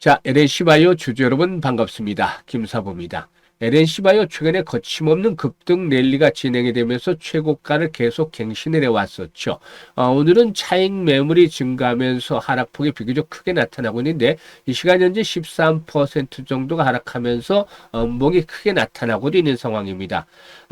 자, LNC바이오 주주 여러분 반갑습니다. 김사부입니다. LNC바이오 최근에 거침없는 급등 랠리가 진행이 되면서 최고가를 계속 갱신을 해왔었죠. 오늘은 차익 매물이 증가하면서 하락폭이 비교적 크게 나타나고 있는데 이 시간 현재 13% 정도가 하락하면서 음봉이 크게 나타나고도 있는 상황입니다.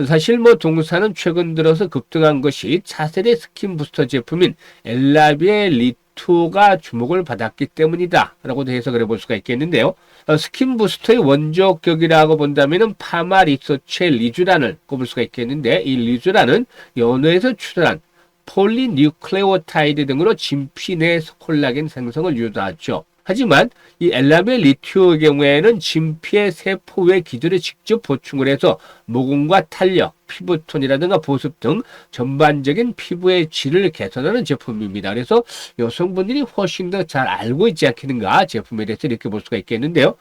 사실 동사는 최근 들어서 급등한 것이 차세대 스킨 부스터 제품인 엘라비의 리투가 주목을 받았기 때문이다 라고 해석을 해볼 수가 있겠는데요. 스킨 부스터의 원조격이라고 본다면 파마 리서치의 리쥬란을 꼽을 수가 있겠는데, 이 리쥬란은 연어에서 출현한 폴리뉴클레오타이드 등으로 진피 내 콜라겐 생성을 유도하죠. 하지만 이 엘라벨 리튜의 경우에는 진피의 세포 외 기들을 직접 보충을 해서 모공과 탄력, 피부톤이라든가 보습 등 전반적인 피부의 질을 개선하는 제품입니다. 그래서 여성분들이 훨씬 더 잘 알고 있지 않겠는가 제품에 대해서 이렇게 볼 수가 있겠는데요.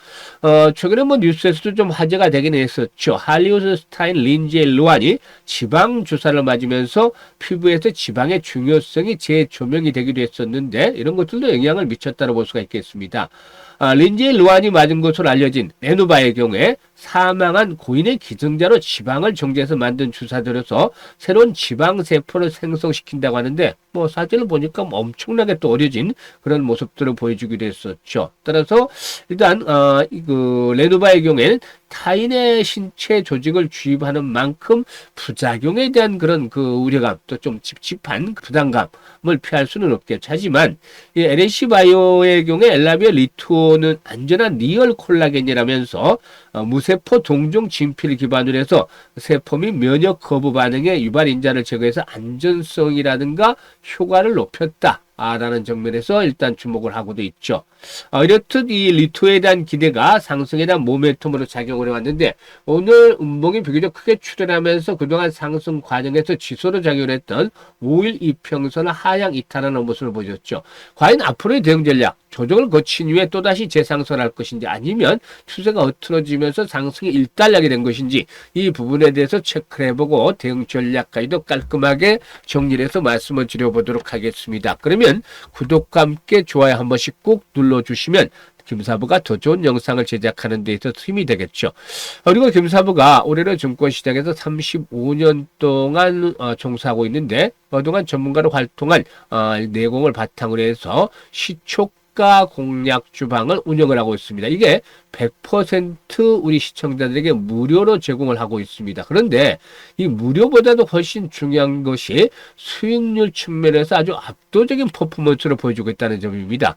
최근에 뉴스에서도 좀 화제가 되긴 했었죠. 할리우드 스타인 린지 로안이 지방 주사를 맞으면서 피부에서 지방의 중요성이 재조명이 되기도 했었는데 이런 것들도 영향을 미쳤다고 볼 수가 있겠습니다. 린지 로안이 맞은 것으로 알려진 레누바의 경우에 사망한 고인의 기증자로 지방을 정제해서 만든 주사들에서 새로운 지방세포를 생성시킨다고 하는데 사진을 보니까 엄청나게 또 어려진 그런 모습들을 보여주기도 했었죠. 따라서 일단 레누바의 경우에는 타인의 신체 조직을 주입하는 만큼 부작용에 대한 그런 우려감, 또 좀 찝찝한 부담감을 피할 수는 없겠죠. 하지만 이 LNC바이오의 경우에 엘라비아 리투는 안전한 리얼 콜라겐이라면서 무세포 동종 진피를 기반으로 해서 세포 및 면역 거부 반응의 유발 인자를 제거해서 안전성이라든가 효과를 높였다. 라는 정면에서 일단 주목을 하고도 있죠. 이렇듯 이 리투에 대한 기대가 상승에 대한 모멘텀으로 작용을 해왔는데 오늘 음봉이 비교적 크게 출현하면서 그동안 상승 과정에서 지소로 작용을 했던 5일 이평선을 하향 이탈하는 모습을 보여줬죠. 과연 앞으로의 대응 전략, 조정을 거친 이후에 또다시 재상승할 것인지 아니면 추세가 흐트러지면서 상승이 일단락이 된 것인지 이 부분에 대해서 체크를 해보고 대응 전략까지도 깔끔하게 정리를 해서 말씀을 드려보도록 하겠습니다. 그러면 구독과 함께 좋아요 한 번씩 꼭 눌러주시면 김사부가 더 좋은 영상을 제작하는 데 있어서 힘이 되겠죠. 그리고 김사부가 올해는 증권시장에서 35년 동안 종사하고 있는데 그동안 전문가로 활동한 내공을 바탕으로 해서 시초가 공략 주방을 운영을 하고 있습니다. 이게 100% 우리 시청자들에게 무료로 제공을 하고 있습니다. 그런데 이 무료보다도 훨씬 중요한 것이 수익률 측면에서 아주 압도적인 퍼포먼스를 보여주고 있다는 점입니다.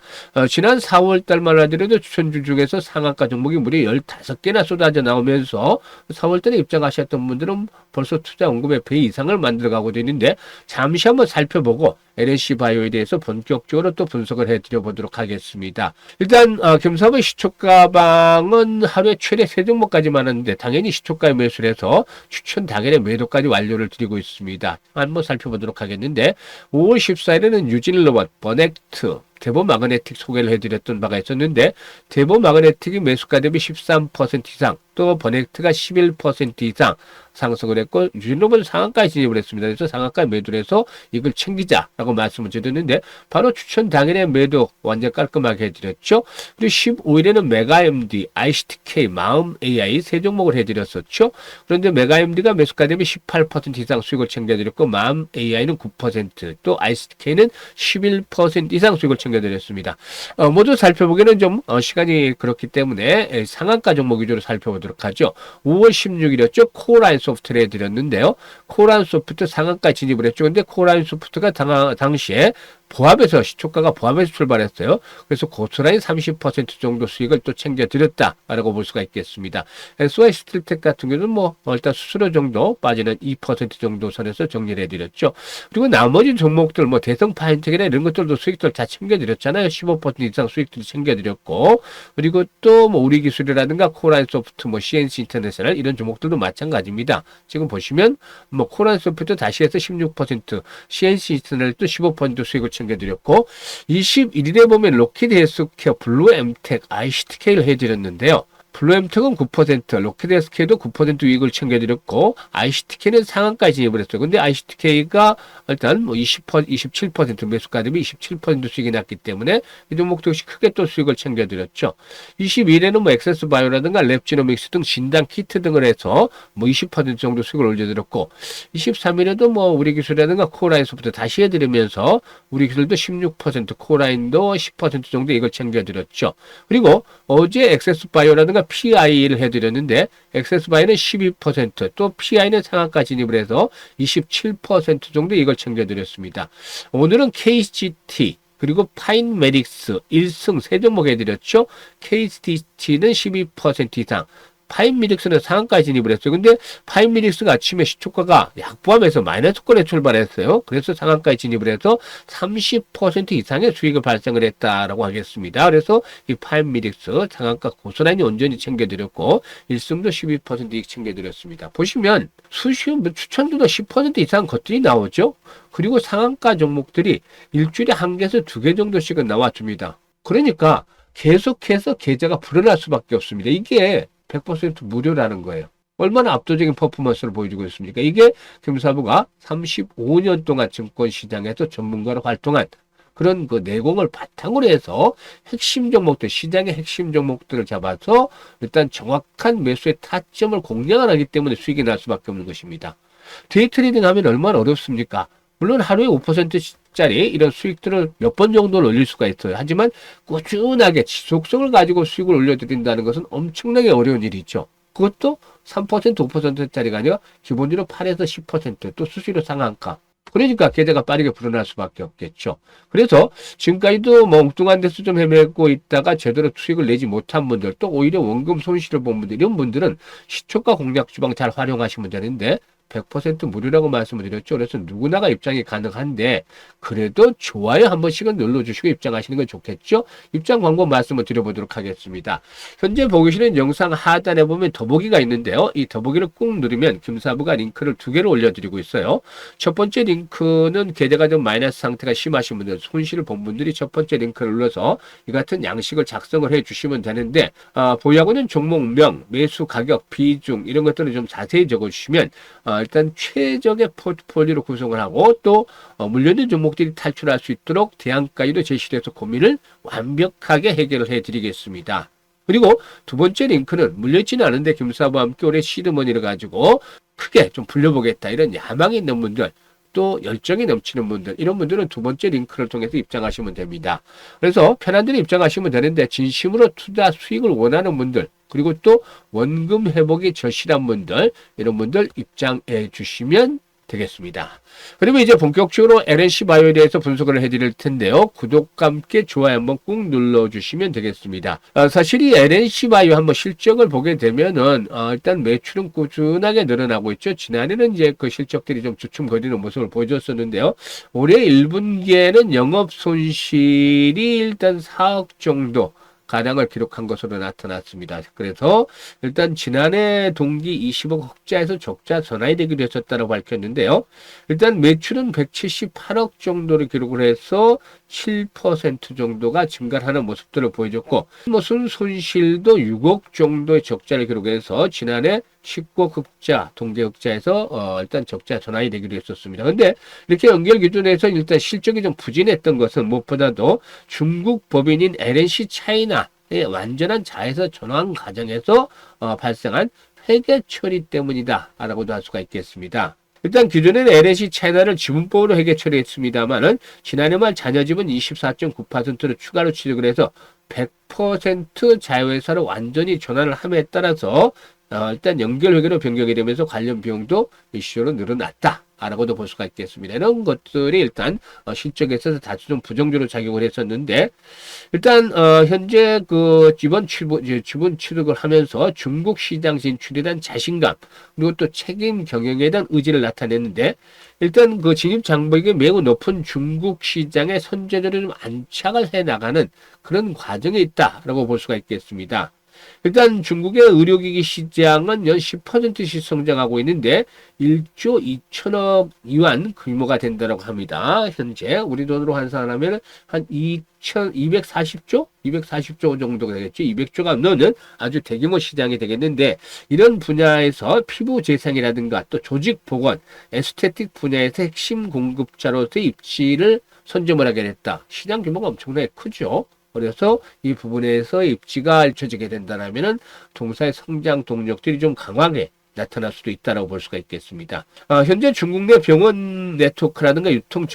지난 4월 달만 하더라도 추천주 중에서 상한가 종목이 무려 15개나 쏟아져 나오면서 4월 달에 입장하셨던 분들은 벌써 투자 원금의 배 이상을 만들어가고 있는데 잠시 한번 살펴보고 LNC바이오에 대해서 본격적으로 또 분석을 해드려 보도록 하겠습니다. 일단 김사부의 시초가방은 하루에 최대 3종목까지만 하는데 당연히 시초가에 매수를 해서 추천 당일에 매도까지 완료를 드리고 있습니다. 한번 살펴보도록 하겠는데 5월 14일에는 유진로봇, 버넥트, 대보마그네틱 소개를 해드렸던 바가 있었는데 대보마그네틱이 매수가 대비 13% 이상, 또 버넥트가 11% 이상 상승을 했고 유진로봇은 상한가에 진입을 했습니다. 그래서 상한가에 매도를 해서 이걸 챙기자라고 말씀을 드렸는데 바로 추천 당일에 매도 완전 깔끔하게 해드렸죠. 그리고 15일에는 메가MD, ICTK, 마음AI 세 종목을 해드렸었죠. 그런데 메가MD가 매수가 대비 18% 이상 수익을 챙겨드렸고 마음AI는 9%, 또 ICTK는 11% 이상 수익을 챙겨드렸습니다. 모두 살펴보기에는 좀 시간이 그렇기 때문에 상한가 종목 위주로 살펴보도록 하죠. 5월 16일이었죠. 코라인 소프트를 해드렸는데요. 코라인 소프트 상한가 진입을 했죠. 근데 코라인 소프트가 당시에 보합에서 시초가가 보합에서 출발했어요. 그래서 고스란히 30% 정도 수익을 또 챙겨드렸다라고 볼 수가 있겠습니다. SY 스틸텍 같은 경우는 일단 수수료 정도 빠지는 2% 정도 선에서 정리를 해드렸죠. 그리고 나머지 종목들 대성 파인텍이나 이런 것들도 수익들 다 챙겨드렸잖아요. 15% 이상 수익들 챙겨드렸고 그리고 또 우리기술이라든가 코라인 소프트, CNC 인터내셔널 이런 종목들도 마찬가지입니다. 지금 보시면 코라인 소프트 다시 해서 16%, CNC 인터내셔널도 15% 수익을 챙겨드렸고 21일에 보면 로키드 헬스케어, 블루 엠텍, ICTK를 해드렸는데요. 블루엠텍은 9%, 로켓SK도 9% 이익을 챙겨드렸고, ICTK는 상한가에 진입을 했어요. 근데 ICTK가 일단 뭐 27% 매수가 대비 27% 수익이 났기 때문에 이 종목도 역시 크게 또 수익을 챙겨드렸죠. 21에는 뭐 액세스바이오라든가 랩지노믹스 등 진단 키트 등을 해서 뭐 20% 정도 수익을 올려드렸고, 23일에도 뭐 우리 기술이라든가 코어라인 소프트 다시 해드리면서 우리 기술도 16%, 코어라인도 10% 정도 이걸 챙겨드렸죠. 그리고 어제 액세스바이오라든가 PI를 해드렸는데 액세스바이오는 12%, 또 PI는 상한가 진입을 해서 27% 정도 이걸 챙겨드렸습니다. 오늘은 KGT 그리고 파인메딕스 1승 3종목 해드렸죠. KGT는 12% 이상, 파인미릭스는 상한가에 진입을 했어요. 근데 파인미릭스가 아침에 시초가가 약보함에서 마이너스권에 출발했어요. 그래서 상한가에 진입을 해서 30% 이상의 수익을 발생을 했다라고 하겠습니다. 그래서 이 파인미릭스 상한가 고스란히 온전히 챙겨드렸고 1승도 12% 이익 챙겨드렸습니다. 보시면 수시로 추천주도 10% 이상 것들이 나오죠. 그리고 상한가 종목들이 일주일에 1개에서 2개 정도씩은 나와줍니다. 그러니까 계속해서 계좌가 불어날 수밖에 없습니다. 이게 100% 무료라는 거예요. 얼마나 압도적인 퍼포먼스를 보여주고 있습니까? 이게 금사부가 35년 동안 증권시장에서 전문가로 활동한 그런 그 내공을 바탕으로 해서 핵심 종목들, 시장의 핵심 종목들을 잡아서 일단 정확한 매수의 타점을 공략을 하기 때문에 수익이 날 수밖에 없는 것입니다. 데이 트레이딩 하면 얼마나 어렵습니까? 물론 하루에 5%짜리 이런 수익들을 몇 번 정도는 올릴 수가 있어요. 하지만 꾸준하게 지속성을 가지고 수익을 올려드린다는 것은 엄청나게 어려운 일이죠. 그것도 3%, 5%짜리가 아니라 기본적으로 8에서 10%, 또 수수료 상한가. 그러니까 계좌가 빠르게 불어날 수밖에 없겠죠. 그래서 지금까지도 뭐 엉뚱한 데서 좀 헤매고 있다가 제대로 수익을 내지 못한 분들, 또 오히려 원금 손실을 본 분들, 이런 분들은 시초가 공략 주방 잘 활용하시면 되는데 100% 무료라고 말씀을 드렸죠. 그래서 누구나가 입장이 가능한데 그래도 좋아요 한 번씩은 눌러주시고 입장하시는 건 좋겠죠. 입장 광고 말씀을 드려보도록 하겠습니다. 현재 보기 싫은 영상 하단에 보면 더보기가 있는데요. 이 더보기를 꾹 누르면 김사부가 링크를 2개로 올려드리고 있어요. 첫 번째 링크는 계좌가 좀 마이너스 상태가 심하신 분들, 손실을 본 분들이 첫 번째 링크를 눌러서 이 같은 양식을 작성을 해주시면 되는데 보유하고는 종목명, 매수 가격, 비중 이런 것들을 좀 자세히 적어주시면 일단 최적의 포트폴리오로 구성을 하고 또 물려있는 종목들이 탈출할 수 있도록 대안까지도 제시를 해서 고민을 완벽하게 해결을 해드리겠습니다. 그리고 두 번째 링크는 물려있지는 않은데 김사부와 함께 올해 시드머니를 가지고 크게 좀 불려보겠다 이런 야망이 있는 분들, 또 열정이 넘치는 분들, 이런 분들은 두 번째 링크를 통해서 입장하시면 됩니다. 그래서 편한 대로 입장하시면 되는데 진심으로 투자 수익을 원하는 분들, 그리고 또 원금 회복이 절실한 분들, 이런 분들 입장해 주시면 되겠습니다. 그러면 이제 본격적으로 LNC 바이오에 대해서 분석을 해드릴 텐데요. 구독과 함께 좋아요 한번 꾹 눌러주시면 되겠습니다. 사실 이 LNC 바이오 한번 실적을 보게 되면은 일단 매출은 꾸준하게 늘어나고 있죠. 지난해는 이제 그 실적들이 좀 주춤거리는 모습을 보여줬었는데요. 올해 1분기에는 영업 손실이 일단 4억 정도 가량을 기록한 것으로 나타났습니다. 그래서 일단 지난해 동기 20억 흑자에서 적자 전환이 되기도 했었다고 밝혔는데요. 일단 매출은 178억 정도를 기록을 해서 7% 정도가 증가하는 모습들을 보여줬고, 무슨 손실도 6억 정도의 적자를 기록해서 지난해 19억 흑자, 동기 흑자에서 일단 적자 전환이 되기도 했었습니다. 근데 이렇게 연결 기준에서 일단 실적이 좀 부진했던 것은 무엇보다도 중국 법인인 LNC 차이나의 완전한 자회사 전환 과정에서 발생한 회계 처리 때문이다 라고도 할 수가 있겠습니다. 일단 기존에는 LNC 차이나를 지분법으로 회계 처리했습니다만은 지난해 말 잔여지분 24.9%를 추가로 취득을 해서 100% 자회사로 완전히 전환을 함에 따라서 일단 연결회계로 변경이 되면서 관련 비용도 이슈로 늘어났다 라고도 볼 수가 있겠습니다. 이런 것들이 일단 실적에 있어서 다소 좀 부정적으로 작용을 했었는데, 일단 현재 그 지분 취득을 하면서 중국 시장 진출에 대한 자신감, 그리고 또 책임 경영에 대한 의지를 나타냈는데, 일단 그 진입 장벽이 매우 높은 중국 시장의 선제적으로 좀 안착을 해 나가는 그런 과정에 있다라고 볼 수가 있겠습니다. 일단 중국의 의료기기 시장은 연 10%씩 성장하고 있는데 1조 2천억 위안 규모가 된다고 합니다. 현재 우리 돈으로 환산하면 한 240조? 240조 정도가 되겠죠. 200조가 넘는 아주 대규모 시장이 되겠는데 이런 분야에서 피부 재생이라든가 또 조직 복원, 에스테틱 분야에서 핵심 공급자로서의 입지를 선점을 하게 됐다. 시장 규모가 엄청나게 크죠. 그래서 이 부분에서 입지가 알려지게 된다면은 동사의 성장 동력들이 좀 강하게 나타날 수도 있다고 볼 수가 있겠습니다. 현재 중국 내 병원 네트워크라든가 유통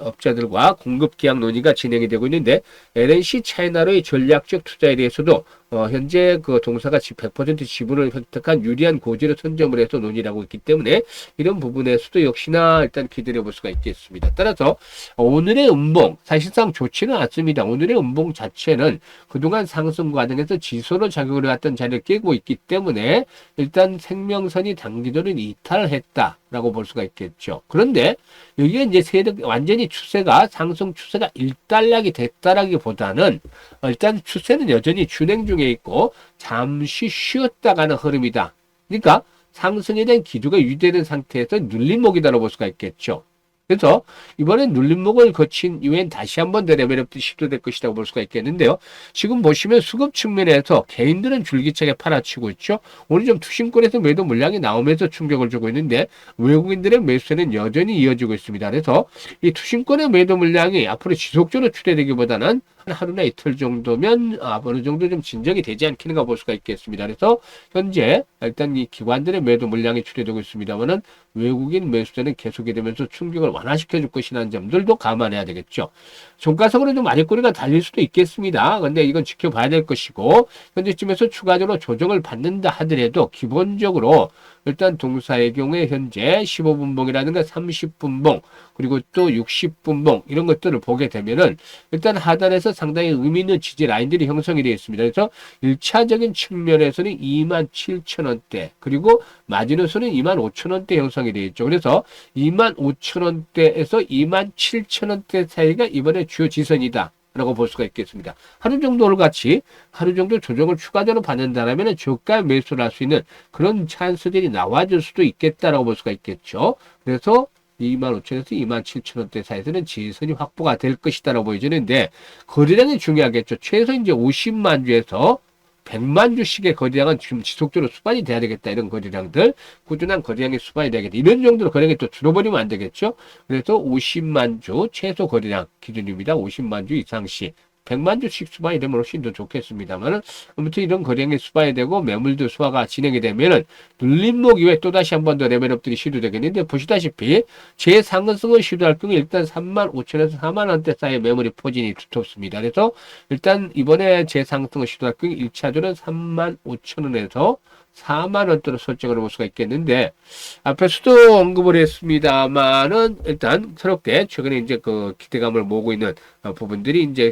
업자들과 공급 계약 논의가 진행이 되고 있는데 LNC 차이나로의 전략적 투자에 대해서도 현재 그 동사가 100% 지분을 획득한 유리한 고지를 선점을 해서 논의를 하고 있기 때문에 이런 부분에서도 역시나 일단 기다려 볼 수가 있겠습니다. 따라서 오늘의 음봉 사실상 좋지는 않습니다. 오늘의 음봉 자체는 그동안 상승 과정에서 지수로 작용을 해왔던 자리를 깨고 있기 때문에 일단 생명선이 단기적으로 이탈했다라고 볼 수가 있겠죠. 그런데 여기에 이제 완전히 추세가 상승 추세가 일단락이 됐다라기보다는 일단 추세는 여전히 진행 중에 있고 잠시 쉬었다 가는 흐름이다. 그러니까 상승에 대한 기조가 유지되는 상태에서 눌림목이다라고 볼 수가 있겠죠. 그래서 이번엔 눌림목을 거친 이후엔 다시 한번 더 레벨업도 시도될 것이라고 볼 수가 있겠는데요. 지금 보시면 수급 측면에서 개인들은 줄기차게 팔아치고 있죠. 오늘 좀 투신권에서 매도 물량이 나오면서 충격을 주고 있는데 외국인들의 매수는 여전히 이어지고 있습니다. 그래서 이 투신권의 매도 물량이 앞으로 지속적으로 출회되기보다는 하루나 이틀 정도면 어느 정도 좀 진정이 되지 않겠는가 볼 수가 있겠습니다. 그래서 현재 일단 이 기관들의 매도 물량이 출회되고 있습니다만은 외국인 매수세는 계속이 되면서 충격을 완화시켜 줄 것이라는 점들도 감안해야 되겠죠. 종가석으로 좀 아랫꼬리가 달릴 수도 있겠습니다. 근데 이건 지켜봐야 될 것이고 현재쯤에서 추가적으로 조정을 받는다 하더라도 기본적으로 일단 동사의 경우에 현재 15분봉이라든가 30분봉 그리고 또 60분봉 이런 것들을 보게 되면은 일단 하단에서 상당히 의미 있는 지지 라인들이 형성이 되어 있습니다. 그래서 1차적인 측면에서는 27,000원대 그리고 마지노선은 25,000원대 형성이 되어 있죠. 그래서 25,000원대에서 27,000원대 사이가 이번에 주요 지선이다. 라고 볼 수가 있겠습니다. 하루 정도를 같이 하루 정도 조정을 추가적으로 받는다라면 저가 매수를 할 수 있는 그런 찬스들이 나와줄 수도 있겠다라고 볼 수가 있겠죠. 그래서 25,000원에서 27,000원대 사이에서는 지선이 확보가 될 것이다라고 보여지는데 거래량이 중요하겠죠. 최소 이제 50만 주에서 100만 주씩의 거래량은 지금 지속적으로 수반이 돼야 되겠다. 이런 거래량들. 꾸준한 거래량이 수반이 되겠다. 이런 정도로 거래량이 또 줄어버리면 안 되겠죠. 그래서 50만 주 최소 거래량 기준입니다. 50만 주 이상씩. 100만 주씩 수반이 되면 훨씬 더 좋겠습니다만 아무튼 이런 거래량이 수반이 되고 매물도 수화가 진행이 되면은 눌림목 이후에 또다시 한 번 더 레벨업들이 시도되겠는데 보시다시피 재상승을 시도할 경우 일단 35,000원에서 4만원대 사이의 매물이 포진이 두텁습니다. 그래서 일단 이번에 재상승을 시도할 경우 1차전은 35,000원에서 4만원대로 설정을 해볼 수가 있겠는데, 앞에서도 언급을 했습니다만은, 일단, 새롭게, 최근에 이제 그 기대감을 모으고 있는 부분들이 이제,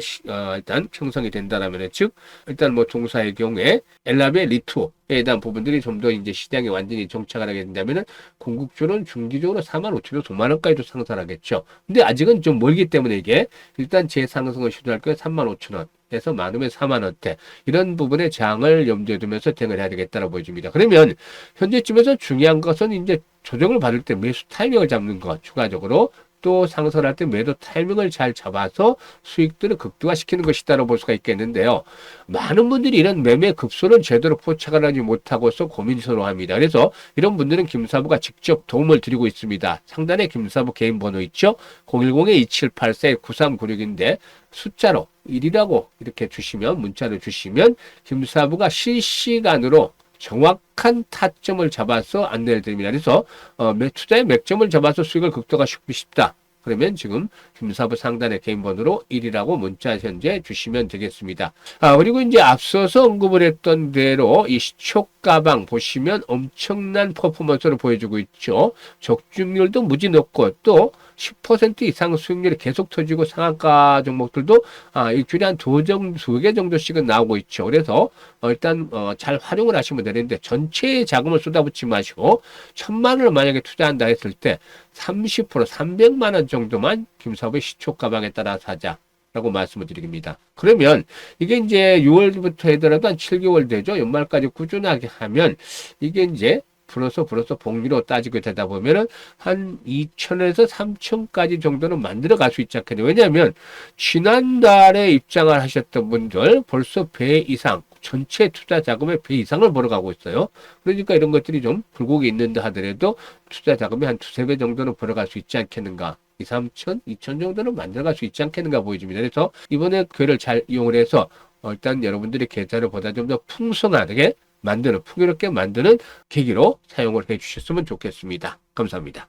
일단 형성이 된다라면, 즉, 일단 뭐 종사의 경우에, 엘라베 리투에 대한 부분들이 좀 더 이제 시장에 완전히 정착을 하게 된다면은, 궁극적으로는 중기적으로 45,000원, 5만원까지도 상승하겠죠. 근데 아직은 좀 멀기 때문에 이게, 일단 재상승을 시도할 거에 35,000원. 에서 많으면 4만원대 이런 부분의 장을 염두에 두면서 대응을 해야 되겠다고 보여집니다. 그러면 현재쯤에서 중요한 것은 이제 조정을 받을 때 매수 타이밍을 잡는 것 추가적으로 또 상승할 때 매도 타이밍을 잘 잡아서 수익들을 극대화시키는 것이다라고 볼 수가 있겠는데요. 많은 분들이 이런 매매 급소를 제대로 포착을 하지 못하고서 고민스러워합니다. 그래서 이런 분들은 김사부가 직접 도움을 드리고 있습니다. 상단에 김사부 개인 번호 있죠. 010-2784-9396인데 숫자로 1이라고 이렇게 주시면 문자를 주시면 김사부가 실시간으로 정확한 타점을 잡아서 안내를 드립니다. 그래서 투자의 맥점을 잡아서 수익을 극대화시키고 싶다. 그러면 지금 김사부 상단의 개인 번호로 1이라고 문자 현재 주시면 되겠습니다. 그리고 이제 앞서서 언급을 했던 대로 이 시초가방 보시면 엄청난 퍼포먼스를 보여주고 있죠. 적중률도 무지 높고 또 10% 이상 수익률이 계속 터지고 상한가 종목들도 일주일에 한 두 개 정도씩은 나오고 있죠. 그래서 일단 잘 활용을 하시면 되는데 전체에 자금을 쏟아붓지 마시고 1,000만 원을 만약에 투자한다 했을 때 30% 300만 원 정도만 김사부의 시초 가방에 따라서 하자. 라고 말씀을 드립니다. 그러면 이게 이제 6월부터 하더라도 한 7개월 되죠. 연말까지 꾸준하게 하면 이게 이제 불어서 복리로 따지게 되다 보면은 한 2천에서 3천까지 정도는 만들어 갈 수 있지 않겠냐. 왜냐하면 지난달에 입장을 하셨던 분들 벌써 배 이상, 전체 투자 자금의 배 이상을 벌어가고 있어요. 그러니까 이런 것들이 좀 굴곡이 있는데 하더라도 투자 자금이 한 두세 배 정도는 벌어갈 수 있지 않겠는가. 2, 3천, 2천 정도는 만들어갈 수 있지 않겠는가 보여집니다. 그래서 이번에 기회를 잘 이용을 해서 일단 여러분들의 계좌를 보다 좀 더 풍성하게 만드는, 풍요롭게 만드는 계기로 사용을 해 주셨으면 좋겠습니다. 감사합니다.